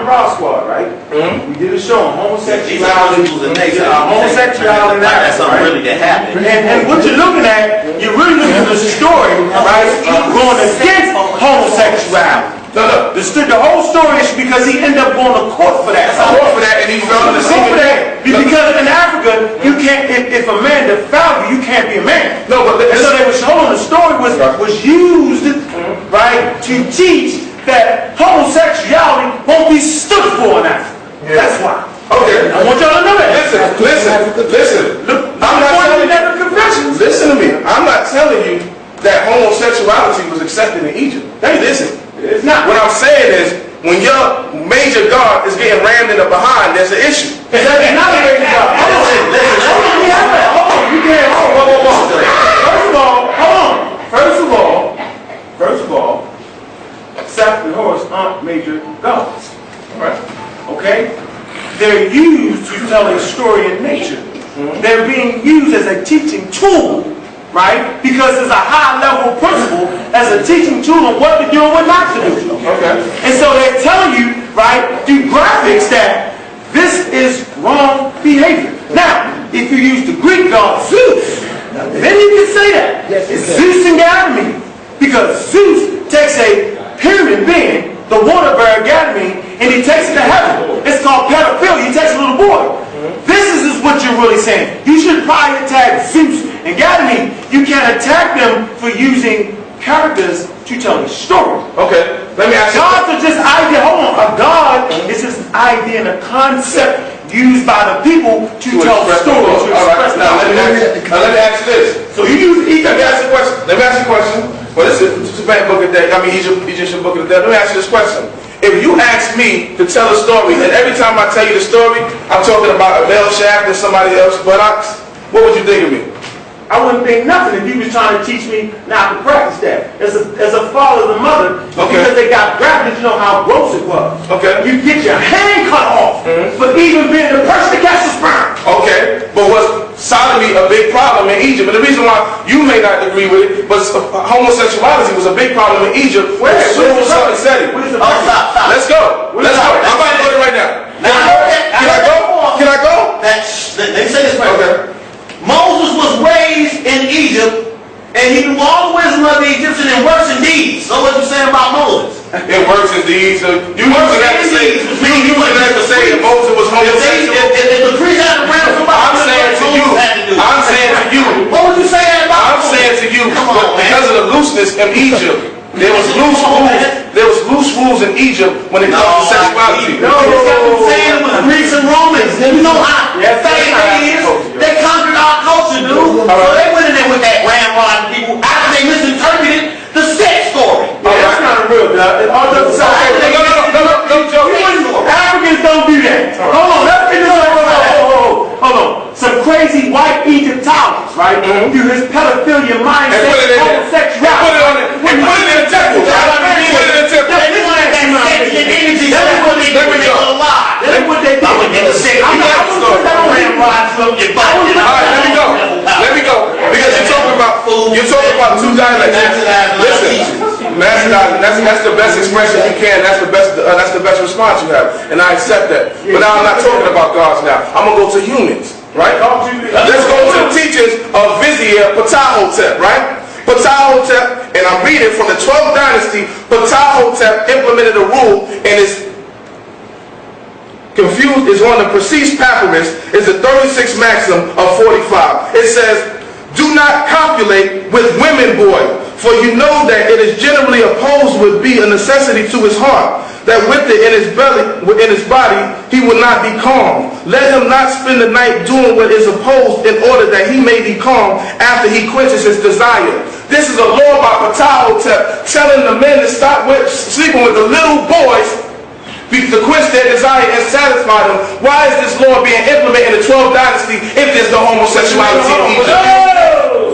Ross Squad, right? We did a show on homosexuality. Homosexuality. That's something really that happened. And what you're looking at, you're really looking at the story, right? Going against homosexuality. No. The whole story is because he ended up going to court for that. And he fell in the sea. Because in Africa, you can't. If a man defiled you, you can't be a man. No, but and so they was showing the story was used, right, to teach that homosexuality won't be stood for in Africa. Yeah. That's why. Okay. I want y'all to know that. Listen. Look, I'm not telling you. Listen to me. I'm not telling you that homosexuality was accepted in Egypt. Hey, listen. It's not. What I'm saying is, when your major god is getting rammed in the behind, there's an issue. That's not a major god. First of all, Seth and Horus aren't major gods. Right. Okay? They're used to tell a story in nature. They're being used as a teaching tool, right? Because it's a high-level principle as a teaching tool on what to do and what not to do. Okay. And so they're telling you, right, through graphics that this is wrong behavior. Now, if you use the Greek god Zeus, then you can say that. It's Zeus and Ganymede. Because Zeus takes a pyramid being, the water bearer Ganymede, and he takes it to heaven. It's called pedophilia. He takes a little boy. This is what you're really saying. You should probably attack Zeus and Ganymede. You can't attack them for using characters to tell a story. Okay. Let me ask you. Gods are just idea. Hold on. A god is just an idea and a concept used by the people to tell stories. Now let me ask you this. So you use Let me ask you a question. Well, this is a bad book of the day. I mean, Egyptian book of the day. Let me ask you this question. If you ask me to tell a story, and every time I tell you the story, I'm talking about a male shaft and somebody else's buttocks, what would you think of me? I wouldn't think nothing if you was trying to teach me not to practice that. As a father and mother, because they got graphics, you know how gross it was. Okay. You get your hand cut off for even being the person that catches the sperm. Okay. But was sodomy a big problem in Egypt? And the reason why you may not agree with it, but homosexuality was a big problem in Egypt. Where's the said it. stop. Let's go. I'm about to go there right now. Can I go? Let me say this right. Okay. Moses was raised in Egypt, and he knew all the wisdom of the Egyptian in works and deeds. So what you saying about Moses? It works and deeds. You using that to say that Moses was homosexual? If the priest had to bring somebody, I'm saying to you. What was you saying about I'm Moses? saying to you, because of the looseness in Egypt, there was loose rules in Egypt when it comes to sexuality. No, saying it was Greeks and Romans. You know how fake they is. They conquered our culture, dude. So they went in there with that ramrod people after they misinterpreted the sex story. That's not real, dog. No, Joe. Africans don't do that. Hold on. Hold on. Some crazy white Egyptologists, right? Through his pedophilia mindset, homosexuality. Put it in the temple. Let me go. Because you're talking about two dialects. Listen, that's the best expression you can. That's the best response you have, and I accept that. But now I'm not talking about gods. Now I'm gonna go to humans, right? Let's go to the teachings of Vizier Ptahhotep, right? Ptahhotep, and I'm reading from the 12th dynasty. Ptahhotep implemented a rule, and it's confused is on the precise papyrus is the 36 maxim of 45. It says, "Do not copulate with women, boy, for you know that it is generally opposed would be a necessity to his heart, that with it in his belly, in his body, he will not be calm. Let him not spend the night doing what is opposed in order that he may be calm after he quenches his desire." This is a law by Ptahhotep telling the men to stop sleeping with the little boys to quench their desire and satisfy them. Why is this law being implemented in the 12th dynasty if there's no homosexuality in Egypt?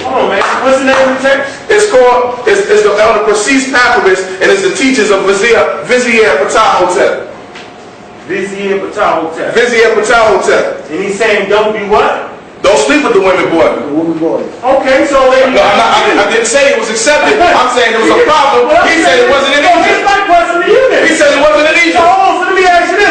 Come on, man. What's the name of the text? It's on the precise papyrus, and it's the teachings of Vizier Ptahhotep. Vizier Ptahhotep. Vizier Ptahhotep. And he's saying, don't do what? Don't sleep with the women, boy. Okay, so I didn't say it was accepted. I'm saying there was a problem. He said it wasn't in Egypt. Here's my question to you then. He said it wasn't in Egypt. So let me ask you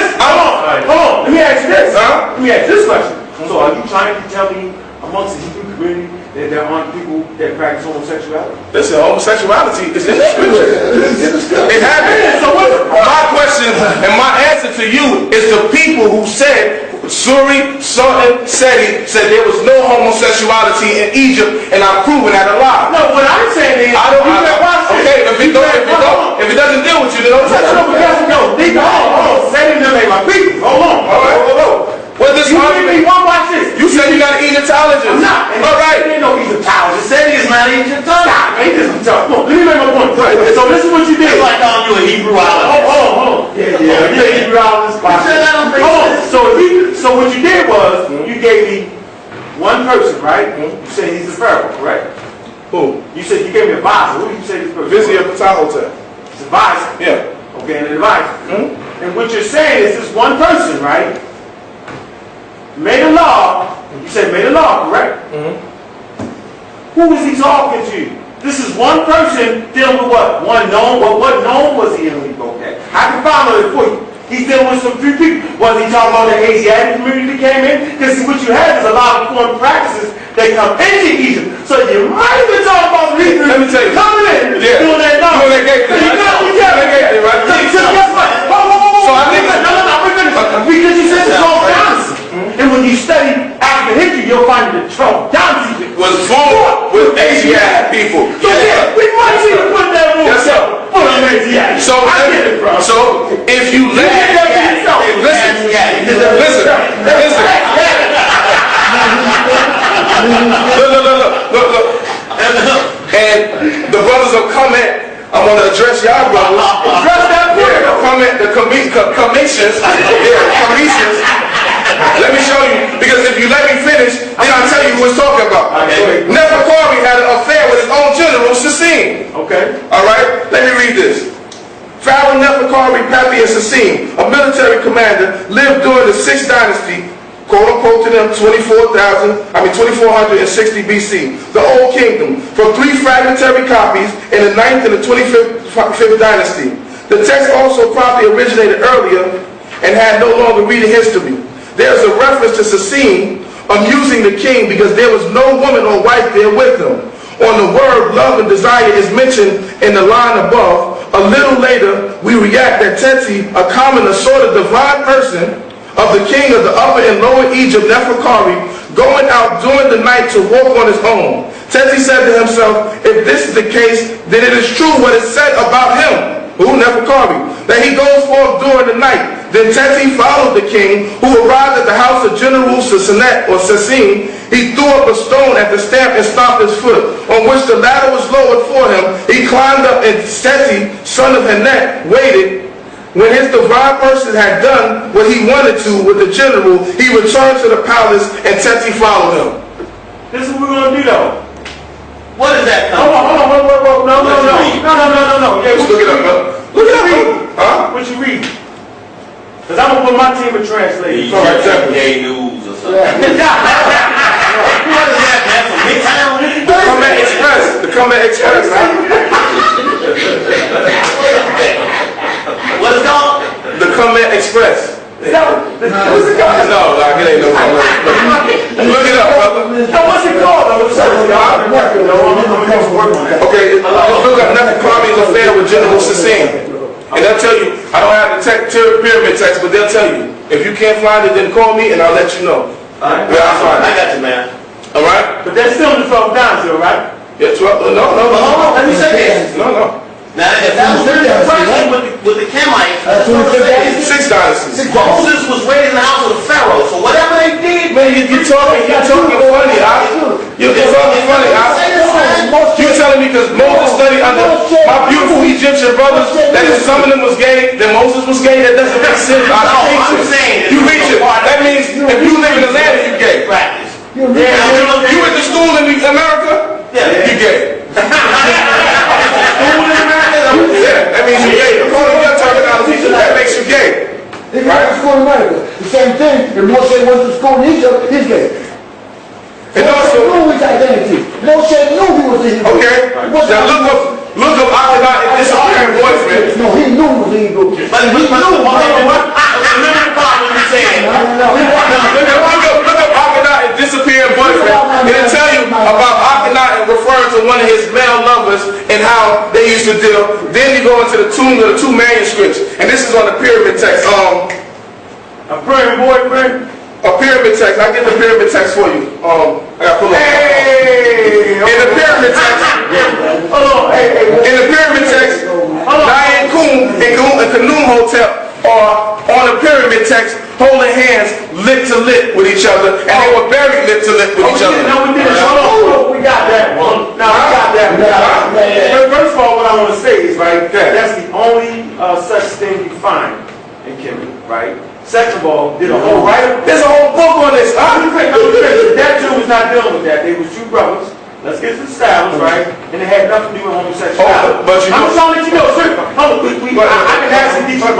trying to tell me amongst the Hebrew community that there aren't people that practice homosexuality? Listen, homosexuality is in the scripture. It happened. So my question and my answer to you is the people who said, Suri, Sultan, Seti said there was no homosexuality in Egypt, and I'm proving that a lie. No, what I'm saying is, okay, if it doesn't deal with you, then don't touch it. No, hold on. Seti them ain't my people. Hold on. All right. What this argument? Watch this. You said you got to eat Egyptologists. I'm not. All right. There ain't no Egyptologist. Seti is not an Egyptologist. Ain't this Come on, let me make my point. So this is what you did. It's like calling you a Hebrew island. Hold on. Yeah. You're a Hebrew island. So what you did was, you gave me one person, right? You said he's the Pharaoh, correct? Who? You said you gave me a advisor. Who did you say this person? Vizier Ptahhotep. It's advisor. Yeah. Okay, an advisor. And what you're saying is this one person, right? Made a law. You said made a law, correct? Who is he talking to? This is one person dealing with what? One known. What known was he in when he broke that? I can follow it for you. He's dealing with some few people. Was he talking about the Asiatic community that came in? Because what you have is a lot of foreign practices that come into Egypt. So you might have been talking about the Hebrews. Let me tell you. Coming in, doing that law. Doing that gate thing. So I think because you said it's all Nasi. And when you study African history, you'll find that Nasi was formed with Asiatic people. So we might need to put that rule. Yes, sir. Put an Asiatic. So if you listen. Look. And the brothers of comment, I want to address y'all brothers. Address that point. The commissions. Let me show you, because if you let me finish, then I'll tell you who it's talking about. Okay. Neferkari had an affair with his own general, Sasim. Okay. All right, let me read this. Pharaoh Neferkari Athiest Sasim, a military commander, lived during the 6th dynasty, quote unquote to them, 2460 BC, the Old Kingdom, from 3 fragmentary copies in the 9th and the 25th dynasty. The text also probably originated earlier and had no longer reading history. There's a reference to Sasim amusing the king because there was no woman or wife there with him. On the word love and desire is mentioned in the line above. A little later, we react that Teti, a common assorted divine person of the king of the upper and lower Egypt, Neferkari, going out during the night to walk on his own. Teti said to himself, if this is the case, then it is true what is said about him, who Neferkari, that he goes forth during the night. Then Teti followed the king, who arrived at the house of General Sasenet or Sasim. He threw up a stone at the stamp and stopped his foot, on which the ladder was lowered for him. He climbed up, and Teti, son of Hanet, waited. When his divine person had done what he wanted to with the general, he returned to the palace, and Teti followed him. This is what we're going to do, though. What is that? Hold on. No. Yeah, Look it up, brother. Look it up, huh? What you read? Because I'm going to put my team of translators. All right, gay news or something. What is that, man? From Midtown? The Comment Express. The Comment Express, huh? What is it called? The Comment Express. No, it ain't no comment. Look it up, brother. No, what's it called? Okay, look up Neferkari's affair with General Sasim. And they'll tell you, I don't have the pyramid text, but they'll tell you. If you can't find it, then call me and I'll let you know. Alright. Where I find it. I got you, man. Alright? But that's still in the 12 downs, though, right? Yeah, 12. No. Hold on, let me say this. No. Now, if that was really the question with the Kemites, 6 dynasties. Moses was raised in the house of the Pharaoh, so whatever they did, Man, you're talking funny, You're talking funny, You're telling me because Moses studied under my beautiful Egyptian brothers that if some of them was gay, then Moses was gay? That doesn't make sense. I'm saying you reach it. That means if you live in the land, you gay. Practice. You went to school in America? Yeah. You gay. Yeah, that means you're gay. According to your terminology, that makes you gay. If you went to school in America, the same thing. If Moshe went to school in Egypt, he's gay. And Moshe also, knew his identity. Moshe knew he was a Hebrew. okay, now look up Ahkkakek and disappearing boyfriend. No, he knew he was a Hebrew. But remember the problem you saying. Look up Ahkkakek and the deal. Then you go into the tomb of the two manuscripts, and this is on the pyramid text. A pyramid boyfriend. A pyramid text. I get the pyramid text for you. I got pull up. Hey! In the pyramid text. In the pyramid text, Nyan Kum and Kanum Hotel are on the pyramid text holding hands lip to lip with each other, and they were buried lip to lip with each other. No, we didn't. Hold on. We got that one. No, we got that. First of all, what I want to say is, right, that's the only such thing you find in Kemet, right? Second of all, did a whole writer. There's a whole book on this. That Jew was not dealing with that. They were two brothers. Let's get this established, right? And it had nothing to do with homosexuality. But you I'm just trying to let you know, sir. I can have some people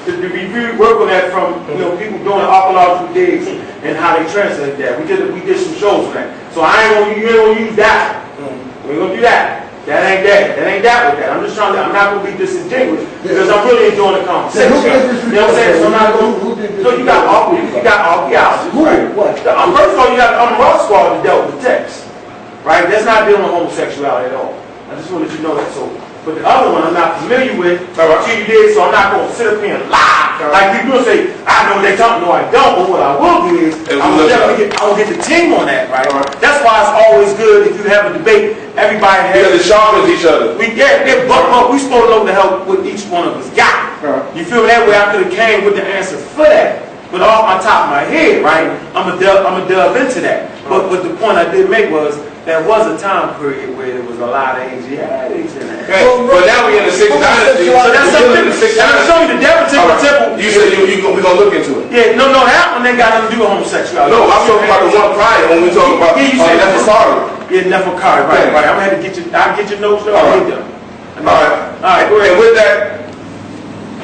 to review, work on that from people doing archaeological digs and how they translate that. We did some shows on that. So you ain't gonna use that. We ain't gonna do that. That ain't that with that. I'm just trying to. I'm not gonna be disingenuous because I'm really enjoying the conversation. You know what I'm saying? So I'm not gonna. So you got archaeologists, right? First of all, you got the Ross Squad that dealt with the text. Right? That's not dealing with homosexuality at all. I just want to let you know that. So, but the other one I'm not familiar with. You did, so I'm not going to sit up here and lie. Like people will say, I know they talk. No, I don't. But what I will do is, I'll get the team on that, right? That's why it's always good if you have a debate. Everybody has. Because it sharpens each other. We supposed to know the help what each one of us got. You feel that way? I could have came with the answer for that. But off my top of my head, right? I'm gonna delve into that. But the point I did make was there was a time period where there was a lot of Asiatics in that. Okay. But now we're in the 6th dynasty. So that's something. Show you the devil temple. You said we're gonna look into it. Yeah, no, that one ain't got nothing to do with homosexuality. No, I'm talking about the one prior when we talking about Nefertari. Yeah, Nefertari. Right. I'm gonna have to get you. I'll get your notes. I'll get them. All right. Go ahead. And with that.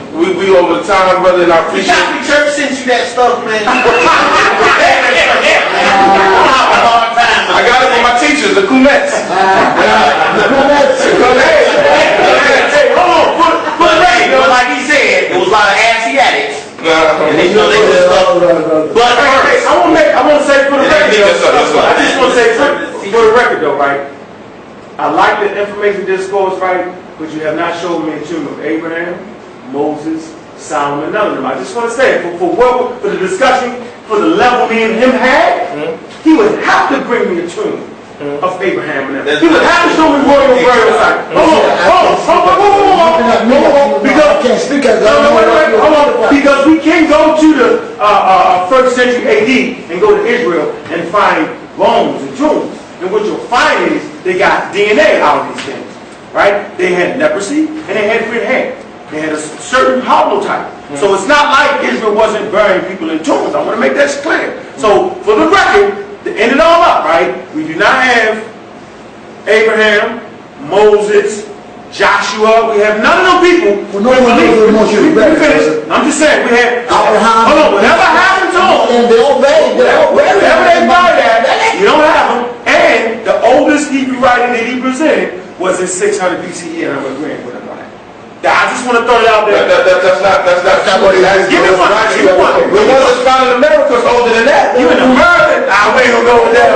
We over the time, brother, and I appreciate it. The Catholic Church sent you that stuff, man. I got it from my teachers, the Kumets. Hey, hold on. Put it right. Like he said, it was a lot of Asiatics. And they did stuff. But I want to say for the record, I just want to say for the record, though, right? I like the information discourse, right? But you have not shown me a tomb of Abraham, Moses, Solomon, none of them. I just want to say, for the discussion, for the level me and him had, he would have to bring me a tomb of Abraham and them. He would have to show me royal burial site. Hold on. Because we can't go to the 1st century AD and go to Israel and find bones and tombs. And what you'll find is they got DNA out of these things. Right? They had leprosy and they had red hair. They had a certain holotype. So it's not like Israel wasn't burying people in tombs. I want to make that clear. So for the record, to end it all up, right? We do not have Abraham, Moses, Joshua. We have none of those people. We finished. I'm just saying, we had Abraham. Hold on, whatever happened to them, whatever they buried at, you don't have them. And the oldest Hebrew writing that he presented was in 600 BCE, and I'm agreeing with him on that. I just want to throw it out there. That's not what he has. Give me one. The one that's found in America is older than that. You in America? We ain't gonna go with that.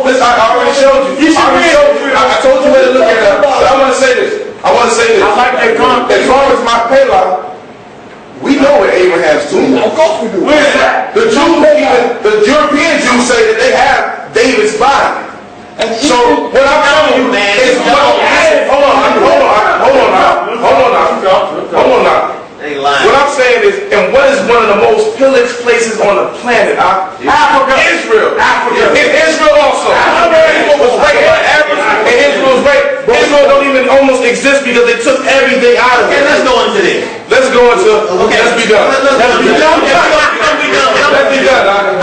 Listen, I already showed you. I told you where to look at it. But I want to say this. I like that concept. As far as my payload, we know where Abraham's tomb is. Of course we do. Where is that? The European Jews say that they have David's body. So what I'm telling you is, hold on now. What I'm saying is, and what is one of the most pillaged places on the planet? Africa. Israel. In Israel also. Israel was raped by Arabs, and Israel was raped. Israel don't even almost exist because they took everything out of it. Okay, let's go into this. Let's be done. Let's be done. Let's be done.